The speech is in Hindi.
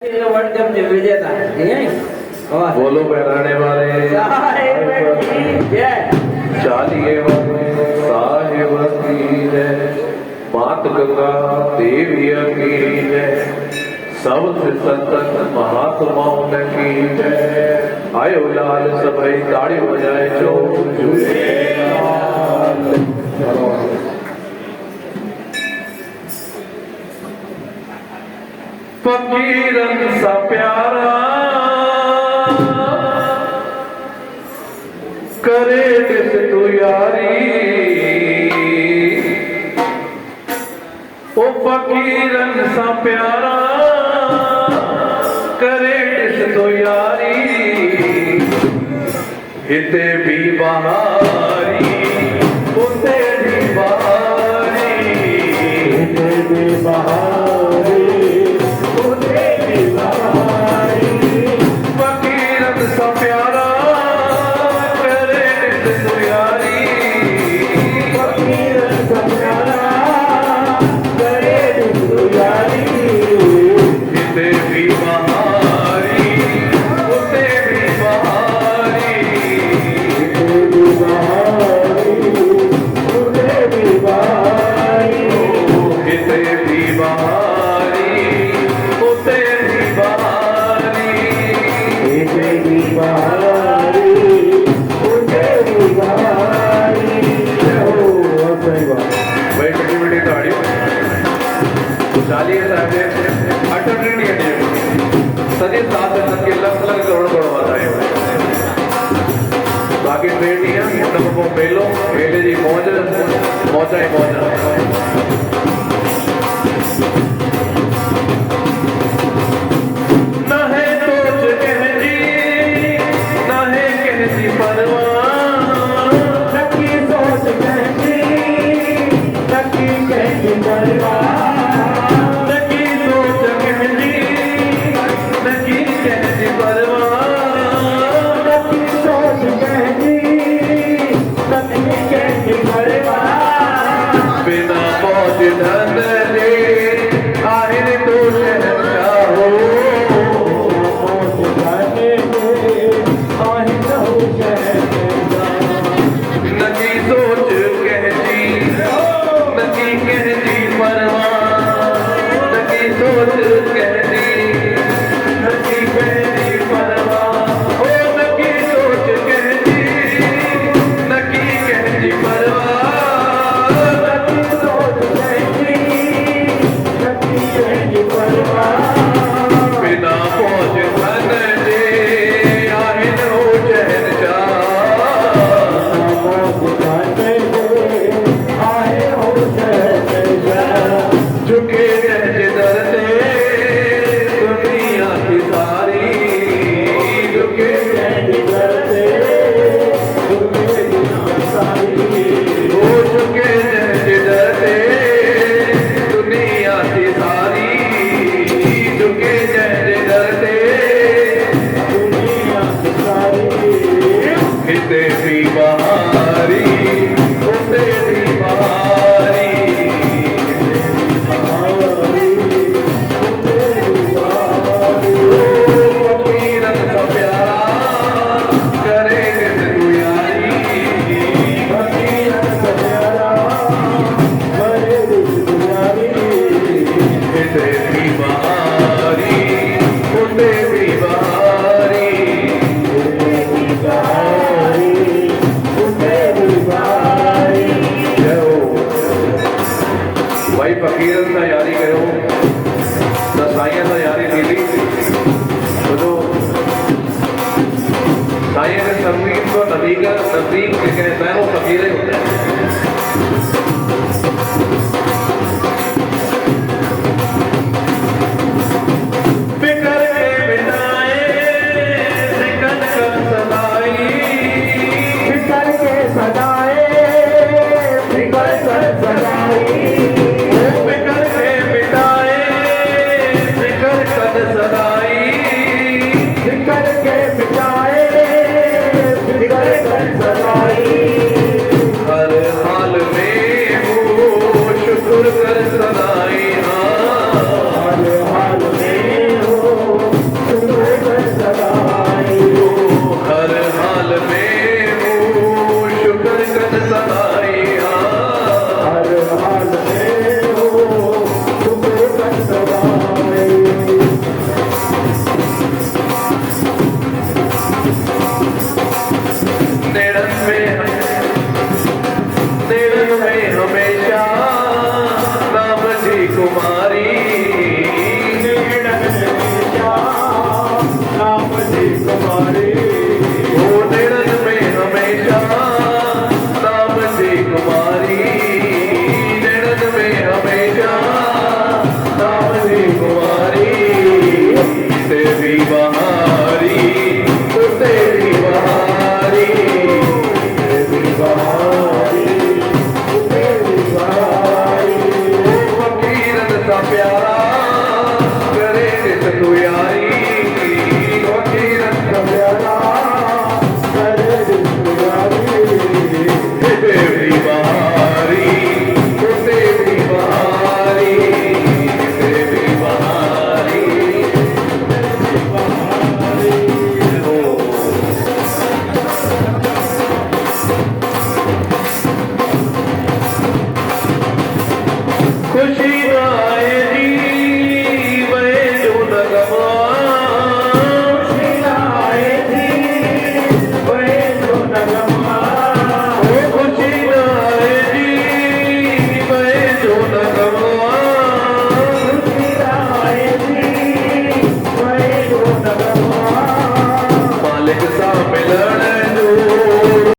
वर्ल्ड कप के विजेता है, ठीक है। बोलो बहराने वाले चालिए साहिब की जय, मात गंगा देवी की जय, सबसे संतन महात्माओं की जय। आयो लाल सभई ताड़ी बजाए जो झूलेलाल। फकीरन सा प्यारा करे दिस तू यारी, ओ फकीरन सा प्यारा करे दिस तू यारी, हिते भी बहारी उते भी बहारी, हिते भी बहारी सदी सात के लख लख करोड़ बताए। बाकी ट्रेनियां उनको मेलो मेले जी मौज मौजा ही मौजा। न है सोच कहजी न है कहजी परवाह, नकी सोच कहजी नकी कहजी परवाह, बिना मौज धन ले आहिर तो शहंशाह हो, मौज धन ले आहिर तो शहंशाह। नकी सोच कहजी नकी कहजी परवाह, नकी सोच कहजी नकी कहजी परवाह, ओ नकी सोच कहजी नकी कहजी परवाह। बिना मौज धन ले आहिर हो शहंशाह, झुके रहज दर से दुनिया की सारी, झुके रहज दर से दुनिया की सारी, वो झुके रहज दर से दुनिया की सारी, झुके रहज दर से दुनिया की सारी, हिते भी बहारी उते भी बहारी, भाई फकीरन सा यारी करो साइया सा यारी मिली तो जो साइया के संगीत को नदीका नजदीक के कहता है वो फकीर होता है। फिकर के बिनाए फिकर कर सदाई, फिकर के सदाए फिकर कर सदाई, सदाई फिकर के मिटाए फिकर कर सदाई, हर हाल में खुशी आए